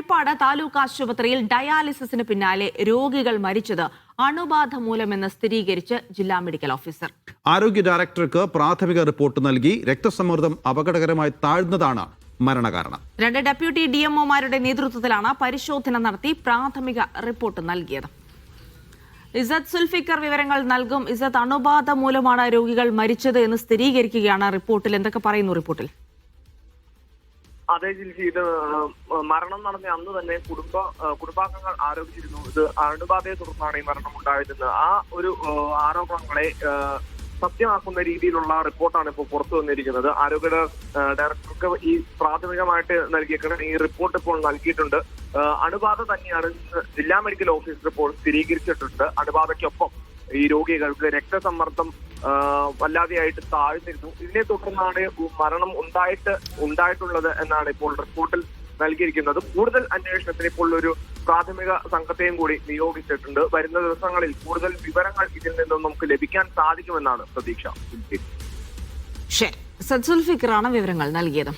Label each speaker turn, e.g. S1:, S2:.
S1: ഹരിപ്പാട് താലൂക്ക് ആശുപത്രിയിൽ ഡയാലിസിസിന് പിന്നാലെ രോഗികൾ മരിച്ചത് അണുബാധ മൂലമെന്ന് സ്ഥിരീകരിച്ച് ജില്ലാ മെഡിക്കൽ ഓഫീസർ.
S2: ആരോഗ്യ ഡയറക്ടർക്ക് പ്രാഥമിക റിപ്പോർട്ട് നൽകി. രക്തസമ്മർദ്ദം അപകടകരമായി താഴ്ന്നതാണ് മരണകാരണം.
S1: 2 ഡെപ്യൂട്ടി DMOമാരുടെ നേതൃത്വത്തിലാണ് പരിശോധന നടത്തി പ്രാഥമിക റിപ്പോർട്ട് നൽകിയത്. ഇസത്ത് സുൽഫിക്കർ വിവരങ്ങൾ നൽകും. ഇസത്ത്, അണുബാധ മൂലമാണ് രോഗികൾ മരിച്ചത് എന്ന് സ്ഥിരീകരിക്കുകയാണ് റിപ്പോർട്ടിൽ. എന്തൊക്കെ പറയുന്നു റിപ്പോർട്ടിൽ?
S3: അതേ ജിൽസി, ഇത് മരണം നടന്ന അന്ന് തന്നെ കുടുംബാംഗങ്ങൾ ആരോപിച്ചിരുന്നു ഇത് അണുബാധയെ തുടർന്നാണ് ഈ മരണം ഉണ്ടായതെന്ന്. ആ ഒരു ആരോപണങ്ങളെ സത്യമാക്കുന്ന രീതിയിലുള്ള റിപ്പോർട്ടാണ് ഇപ്പോൾ പുറത്തു വന്നിരിക്കുന്നത്. ആരോഗ്യ ഡയറക്ടർക്ക് ഈ പ്രാഥമികമായിട്ട് നൽകിയേക്കുന്ന ഈ റിപ്പോർട്ട് ഇപ്പോൾ നൽകിയിട്ടുണ്ട്. അണുബാധ തന്നെയാണ് ജില്ലാ മെഡിക്കൽ ഓഫീസർ ഇപ്പോൾ സ്ഥിരീകരിച്ചിട്ടുണ്ട്. അണുബാധയ്ക്കൊപ്പം ഈ രോഗികൾക്ക് രക്തസമ്മർദ്ദം വല്ലാതെയായിട്ട് താഴ്ന്നിരുന്നു. ഇതിനെ തുടർന്നാണ് മരണം ഉണ്ടായിട്ടുള്ളത് എന്നാണ് ഇപ്പോൾ റിപ്പോർട്ടിൽ നൽകിയിരിക്കുന്നത്. കൂടുതൽ അന്വേഷണത്തിന് ഇപ്പോൾ ഒരു പ്രാഥമിക സംഘത്തെയും കൂടി നിയോഗിച്ചിട്ടുണ്ട്. വരുന്ന ദിവസങ്ങളിൽ കൂടുതൽ വിവരങ്ങൾ ഇതിൽ നിന്നും നമുക്ക് ലഭിക്കാൻ സാധിക്കുമെന്നാണ് പ്രതീക്ഷ.
S1: ശരി, ഇസത്ത് സുൽഫിക്കറാണ് വിവരങ്ങൾ നൽകിയത്.